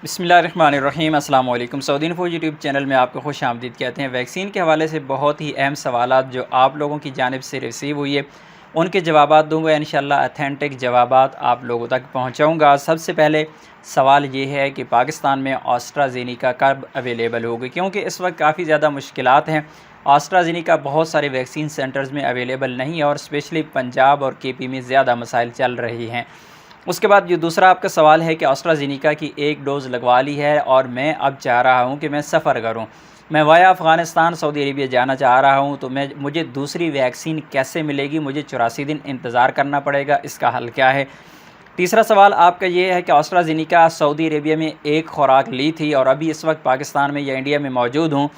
بسم اللہ الرحمن الرحیم۔ السلام علیکم۔ سعودی انفو یوٹیوب چینل میں آپ کو خوش آمدید کہتے ہیں۔ ویکسین کے حوالے سے بہت ہی اہم سوالات جو آپ لوگوں کی جانب سے ریسیو ہوئی ہے ان کے جوابات دوں گا انشاءاللہ، اتھینٹک جوابات آپ لوگوں تک پہنچاؤں گا۔ سب سے پہلے سوال یہ ہے کہ پاکستان میں آسٹرازینیکا کب اویلیبل ہوگی، کیونکہ اس وقت کافی زیادہ مشکلات ہیں۔ آسٹرازینیکا بہت سارے ویکسین سینٹرز میں اویلیبل نہیں ہے اور اسپیشلی پنجاب اور کے پی میں زیادہ مسائل چل رہی ہیں۔ اس کے بعد جو دوسرا آپ کا سوال ہے کہ آسٹرازینیکا کی ایک ڈوز لگوا لی ہے اور میں اب چاہ رہا ہوں کہ میں سفر کروں، میں وایا افغانستان سعودی عربیہ جانا چاہ رہا ہوں، تو مجھے دوسری ویکسین کیسے ملے گی؟ مجھے 84 دن انتظار کرنا پڑے گا، اس کا حل کیا ہے؟ تیسرا سوال آپ کا یہ ہے کہ آسٹرازینیکا سعودی عربیہ میں ایک خوراک لی تھی اور ابھی اس وقت پاکستان میں یا انڈیا میں موجود ہوں،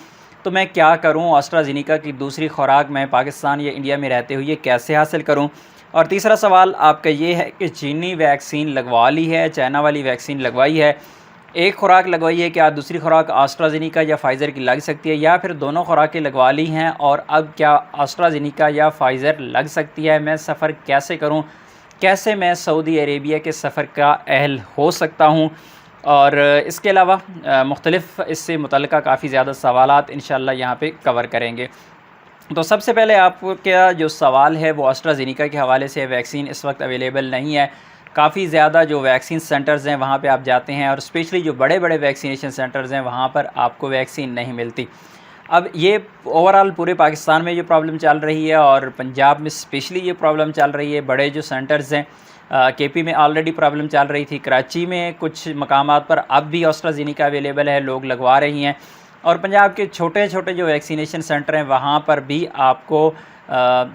تو میں کیا کروں؟ آسٹرازینیکا کی دوسری خوراک میں پاکستان یا انڈیا میں رہتے ہوئے کیسے حاصل کروں؟ اور تیسرا سوال آپ کا یہ ہے کہ چینی ویکسین لگوا لی ہے، چائنا والی ویکسین لگوائی ہے، ایک خوراک لگوائی ہے، کیا دوسری خوراک آسٹرازینیکا یا فائزر کی لگ سکتی ہے، یا پھر دونوں خوراکیں لگوا لی ہیں اور اب کیا آسٹرازینیکا یا فائزر لگ سکتی ہے؟ میں سفر کیسے کروں؟ کیسے میں سعودی عربیہ کے سفر کا اہل ہو سکتا ہوں؟ اور اس کے علاوہ مختلف اس سے متعلقہ کافی زیادہ سوالات انشاءاللہ یہاں پہ کور کریں گے۔ تو سب سے پہلے آپ کا جو سوال ہے وہ آسٹرازینیکا کے حوالے سے، ویکسین اس وقت اویلیبل نہیں ہے۔ کافی زیادہ جو ویکسین سینٹرز ہیں وہاں پہ آپ جاتے ہیں اور اسپیشلی جو بڑے بڑے ویکسینیشن سینٹرز ہیں وہاں پر آپ کو ویکسین نہیں ملتی۔ اب یہ اوورال پورے پاکستان میں یہ پرابلم چل رہی ہے اور پنجاب میں اسپیشلی یہ پرابلم چل رہی ہے۔ بڑے جو سینٹرز ہیں کے پی میں آلریڈی پرابلم چل رہی تھی، کراچی میں کچھ مقامات پر اب بھی آسٹرازینیکا اویلیبل ہے، لوگ لگوا رہی ہیں، اور پنجاب کے چھوٹے چھوٹے جو ویکسینیشن سینٹر ہیں وہاں پر بھی آپ کو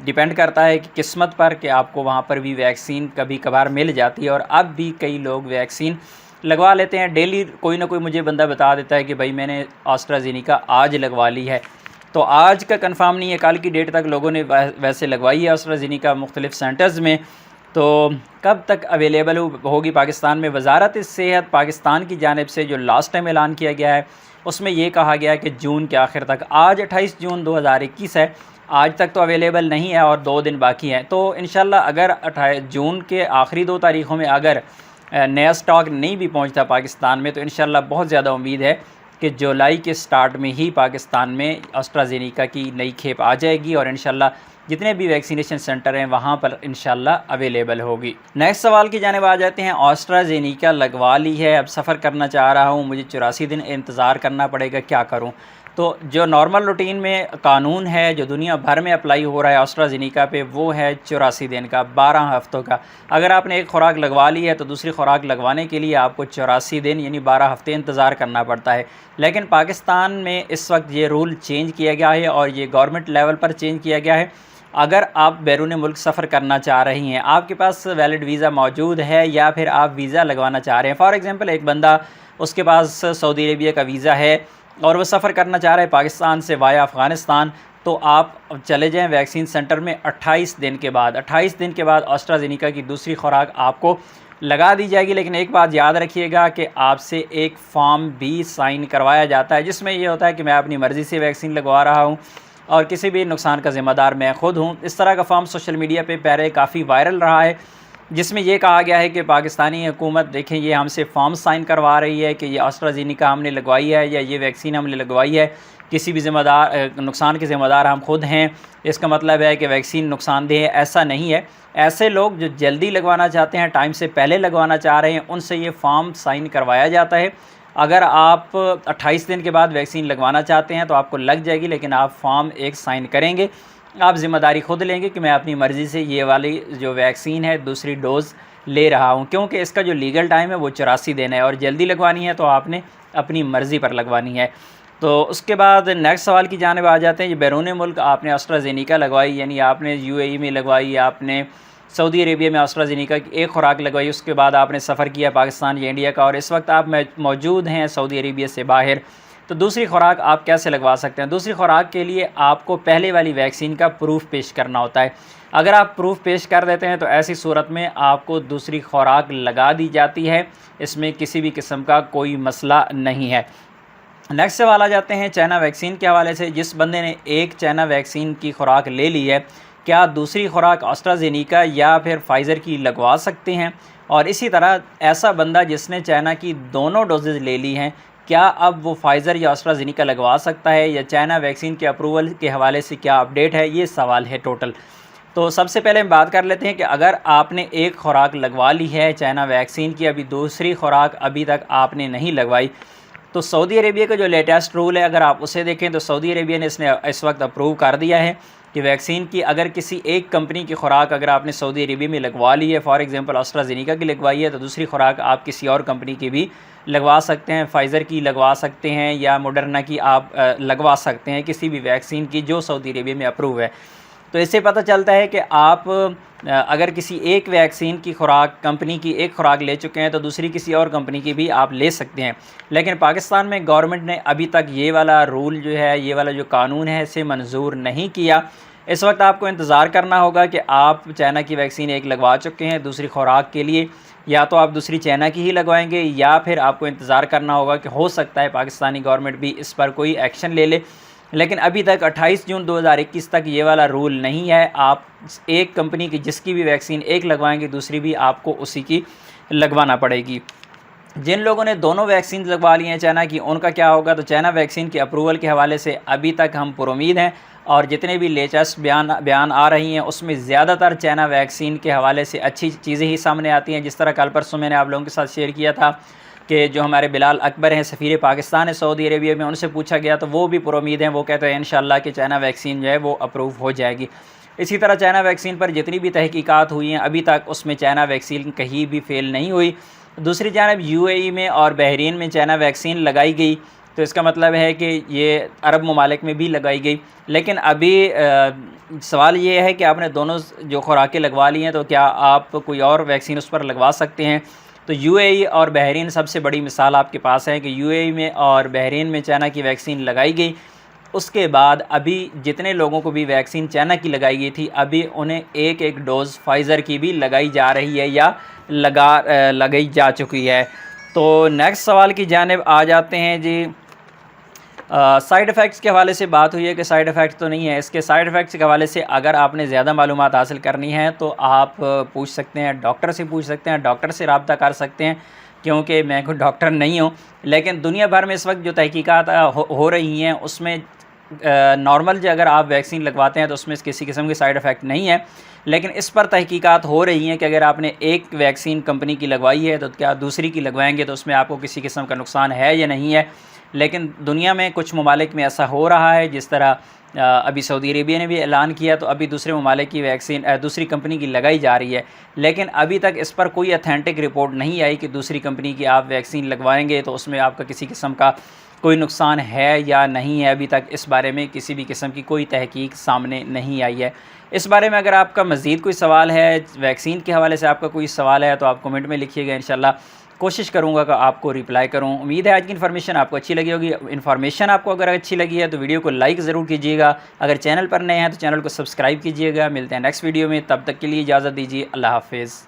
ڈیپینڈ کرتا ہے کہ قسمت پر کہ آپ کو وہاں پر بھی ویکسین کبھی کبھار مل جاتی ہے، اور اب بھی کئی لوگ ویکسین لگوا لیتے ہیں۔ ڈیلی کوئی نہ کوئی مجھے بندہ بتا دیتا ہے کہ بھائی میں نے آسٹرازینیکا آج لگوا لی ہے، تو آج کا کنفرم نہیں ہے، کل کی ڈیٹ تک لوگوں نے ویسے لگوائی ہے آسٹرازینیکا مختلف سینٹرز میں، تو کب تک اویلیبل ہوگی پاکستان میں؟ وزارت صحت پاکستان کی جانب سے جو لاسٹ ٹائم اعلان کیا گیا ہے اس میں یہ کہا گیا ہے کہ جون کے آخر تک، آج 28 جون 2021 ہے، آج تک تو اویلیبل نہیں ہے اور 2 دن باقی ہیں، تو انشاءاللہ اگر 28 جون کے آخری 2 تاریخوں میں اگر نیا سٹاک نہیں بھی پہنچتا پاکستان میں تو انشاءاللہ بہت زیادہ امید ہے کہ جولائی کے سٹارٹ میں ہی پاکستان میں آسٹرازینیکا کی نئی کھیپ آ جائے گی اور انشاءاللہ جتنے بھی ویکسینیشن سینٹر ہیں وہاں پر انشاءاللہ اویلیبل ہوگی۔ نیکسٹ سوال کی جانب آ جاتے ہیں۔ آسٹرازینیکا لگوا لی ہے، اب سفر کرنا چاہ رہا ہوں، مجھے 84 دن انتظار کرنا پڑے گا، کیا کروں؟ تو جو نارمل روٹین میں قانون ہے جو دنیا بھر میں اپلائی ہو رہا ہے آسٹرازینیکا پہ، وہ ہے 84 دن کا، 12 ہفتوں کا۔ اگر آپ نے ایک خوراک لگوا لی ہے تو دوسری خوراک لگوانے کے لیے آپ کو 84 دن یعنی 12 ہفتے انتظار کرنا پڑتا ہے، لیکن پاکستان میں اس وقت یہ رول چینج کیا گیا ہے اور یہ گورنمنٹ لیول پر چینج کیا گیا ہے۔ اگر آپ بیرون ملک سفر کرنا چاہ رہی ہیں، آپ کے پاس ویلڈ ویزا موجود ہے یا پھر آپ ویزا لگوانا چاہ رہے ہیں، فار ایگزامپل ایک بندہ اس کے پاس سعودی عربیہ کا ویزا ہے اور وہ سفر کرنا چاہ رہے ہیں پاکستان سے وایا افغانستان، تو آپ چلے جائیں ویکسین سینٹر میں، 28 دن کے بعد آسٹرازینیکا کی دوسری خوراک آپ کو لگا دی جائے گی۔ لیکن ایک بات یاد رکھیے گا کہ آپ سے ایک فارم بھی سائن کروایا جاتا ہے جس میں یہ ہوتا ہے کہ میں اپنی مرضی سے ویکسین لگوا رہا ہوں اور کسی بھی نقصان کا ذمہ دار میں خود ہوں۔ اس طرح کا فارم سوشل میڈیا پہ پہلے کافی وائرل رہا ہے جس میں یہ کہا گیا ہے کہ پاکستانی حکومت دیکھیں یہ ہم سے فارم سائن کروا رہی ہے کہ یہ آسٹرازینیکا ہم نے لگوائی ہے یا یہ ویکسین ہم نے لگوائی ہے، کسی بھی نقصان کے ذمہ دار ہم خود ہیں، اس کا مطلب ہے کہ ویکسین نقصان دہ ہے۔ ایسا نہیں ہے، ایسے لوگ جو جلدی لگوانا چاہتے ہیں، ٹائم سے پہلے لگوانا چاہ رہے ہیں، ان سے یہ فارم سائن کروایا جاتا ہے۔ اگر آپ 28 دن کے بعد ویکسین لگوانا چاہتے ہیں تو آپ کو لگ جائے گی، لیکن آپ فارم ایک سائن کریں گے، آپ ذمہ داری خود لیں گے کہ میں اپنی مرضی سے یہ والی جو ویکسین ہے دوسری ڈوز لے رہا ہوں، کیونکہ اس کا جو لیگل ٹائم ہے وہ 84 دن ہے اور جلدی لگوانی ہے تو آپ نے اپنی مرضی پر لگوانی ہے۔ تو اس کے بعد نیکسٹ سوال کی جانب آ جاتے ہیں۔ یہ بیرون ملک آپ نے آسٹرازینیکا لگوائی، یعنی آپ نے UAE میں لگوائی، آپ نے سعودی عربیہ میں آسٹرازینیکا کی ایک خوراک لگوائی، اس کے بعد آپ نے سفر کیا پاکستان یا انڈیا کا اور اس وقت آپ موجود ہیں سعودی عربیہ سے باہر، تو دوسری خوراک آپ کیسے لگوا سکتے ہیں؟ دوسری خوراک کے لیے آپ کو پہلے والی ویکسین کا پروف پیش کرنا ہوتا ہے۔ اگر آپ پروف پیش کر دیتے ہیں تو ایسی صورت میں آپ کو دوسری خوراک لگا دی جاتی ہے، اس میں کسی بھی قسم کا کوئی مسئلہ نہیں ہے۔ نیکسٹ سوال آ جاتے ہیں چائنا ویکسین کے حوالے سے۔ جس بندے نے ایک چائنا ویکسین کی خوراک لے لی ہے، کیا دوسری خوراک آسٹرازینیکا یا پھر فائزر کی لگوا سکتے ہیں؟ اور اسی طرح ایسا بندہ جس نے چائنا کی دونوں ڈوزز لے لی ہیں، کیا اب وہ فائزر یا ایسٹرازینیکا لگوا سکتا ہے، یا چائنا ویکسین کے اپروول کے حوالے سے کیا اپڈیٹ ہے، یہ سوال ہے ٹوٹل۔ تو سب سے پہلے ہم بات کر لیتے ہیں کہ اگر آپ نے ایک خوراک لگوا لی ہے چائنا ویکسین کی، ابھی دوسری خوراک ابھی تک آپ نے نہیں لگوائی، تو سعودی عربیہ کا جو لیٹسٹ رول ہے اگر آپ اسے دیکھیں تو سعودی عربیہ نے اس وقت اپروو کر دیا ہے کہ ویکسین کی اگر کسی ایک کمپنی کی خوراک اگر آپ نے سعودی عربیہ میں لگوا لی ہے، فار ایگزامپل ایسٹرازینیکا کی لگوائی ہے، تو دوسری خوراک آپ کسی اور کمپنی کی بھی لگوا سکتے ہیں، فائزر کی لگوا سکتے ہیں یا موڈرنا کی آپ لگوا سکتے ہیں، کسی بھی ویکسین کی جو سعودی عربیہ میں اپروو ہے۔ تو اس سے پتہ چلتا ہے کہ آپ اگر کسی ایک ویکسین کی خوراک کمپنی کی ایک خوراک لے چکے ہیں تو دوسری کسی اور کمپنی کی بھی آپ لے سکتے ہیں، لیکن پاکستان میں گورنمنٹ نے ابھی تک یہ والا رول جو ہے، یہ والا جو قانون ہے، اسے منظور نہیں کیا۔ اس وقت آپ کو انتظار کرنا ہوگا کہ آپ چائنا کی ویکسین ایک لگوا چکے ہیں دوسری خوراک کے لیے، یا تو آپ دوسری چائنا کی ہی لگوائیں گے، یا پھر آپ کو انتظار کرنا ہوگا کہ ہو سکتا ہے پاکستانی گورنمنٹ بھی اس پر کوئی ایکشن لے لے، لیکن ابھی تک 28 جون 2021 تک یہ والا رول نہیں ہے۔ آپ ایک کمپنی کی جس کی بھی ویکسین ایک لگوائیں گے، دوسری بھی آپ کو اسی کی لگوانا پڑے گی۔ جن لوگوں نے دونوں ویکسین لگوا لی ہیں چائنا کی، ان کا کیا ہوگا؟ تو چائنا ویکسین کے اپروول کے حوالے سے ابھی تک ہم پر امید ہیں، اور جتنے بھی لیٹسٹ بیان آ رہی ہیں اس میں زیادہ تر چائنا ویکسین کے حوالے سے اچھی چیزیں ہی سامنے آتی ہیں۔ جس طرح کل پرسوں میں نے آپ لوگوں کے ساتھ شیئر کیا تھا کہ جو ہمارے بلال اکبر ہیں سفیر پاکستان ہے سعودی عربیہ میں، ان سے پوچھا گیا تو وہ بھی پر امید ہیں، وہ کہتے ہیں انشاءاللہ کہ چائنا ویکسین جو ہے وہ اپروو ہو جائے گی۔ اسی طرح چائنا ویکسین پر جتنی بھی تحقیقات ہوئی ہیں ابھی تک اس میں چائنا ویکسین کہیں بھی فیل نہیں ہوئی۔ دوسری جانب UAE میں اور بحرین میں چائنا ویکسین لگائی گئی، تو اس کا مطلب ہے کہ یہ عرب ممالک میں بھی لگائی گئی، لیکن ابھی سوال یہ ہے کہ آپ نے دونوں جو خوراکیں لگوا لی ہیں تو کیا آپ کوئی اور ویکسین اس پر لگوا سکتے ہیں؟ تو UAE اور بحرین سب سے بڑی مثال آپ کے پاس ہے کہ UAE میں اور بحرین میں چائنا کی ویکسین لگائی گئی، اس کے بعد ابھی جتنے لوگوں کو بھی ویکسین چائنا کی لگائی گئی تھی ابھی انہیں ایک ایک ڈوز فائزر کی بھی لگائی جا رہی ہے یا لگائی جا چکی ہے۔ تو نیکسٹ سوال کی جانب آ جاتے ہیں جی۔ سائیڈ ایفیکٹس کے حوالے سے بات ہوئی ہے کہ سائیڈ ایفیکٹس تو نہیں ہے، اس کے سائیڈ ایفیکٹس کے حوالے سے اگر آپ نے زیادہ معلومات حاصل کرنی ہے تو آپ پوچھ سکتے ہیں، ڈاکٹر سے پوچھ سکتے ہیں، ڈاکٹر سے رابطہ کر سکتے ہیں، کیونکہ میں کوئی ڈاکٹر نہیں ہوں، لیکن دنیا بھر میں اس وقت جو تحقیقات ہو رہی ہیں اس میں نارمل جو اگر آپ ویکسین لگواتے ہیں تو اس میں کسی قسم کے سائیڈ ایفیکٹ نہیں ہے، لیکن اس پر تحقیقات ہو رہی ہیں کہ اگر آپ نے ایک ویکسین کمپنی کی لگوائی ہے تو کیا دوسری کی لگوائیں گے تو اس میں آپ کو کسی قسم کا نقصان ہے یا نہیں ہے۔ لیکن دنیا میں کچھ ممالک میں ایسا ہو رہا ہے، جس طرح ابھی سعودی عربیہ نے بھی اعلان کیا تو ابھی دوسرے ممالک کی ویکسین دوسری کمپنی کی لگائی جا رہی ہے، لیکن ابھی تک اس پر کوئی اتھینٹک رپورٹ نہیں آئی کہ دوسری کمپنی کی آپ ویکسین لگوائیں گے تو اس میں آپ کا کسی قسم کا کوئی نقصان ہے یا نہیں ہے۔ ابھی تک اس بارے میں کسی بھی قسم کی کوئی تحقیق سامنے نہیں آئی ہے۔ اس بارے میں اگر آپ کا مزید کوئی سوال ہے، ویکسین کے حوالے سے آپ کا کوئی سوال ہے تو آپ کمنٹ میں لکھیے گا، انشاءاللہ کوشش کروں گا کہ آپ کو ریپلائی کروں۔ امید ہے آج کی انفارمیشن آپ کو اچھی لگی ہوگی۔ انفارمیشن آپ کو اگر اچھی لگی ہے تو ویڈیو کو لائک ضرور کیجیے گا، اگر چینل پر نئے ہیں تو چینل کو سبسکرائب کیجیے گا۔ ملتے ہیں نیکسٹ ویڈیو میں، تب تک کے لیے اجازت دیجیے، اللہ حافظ۔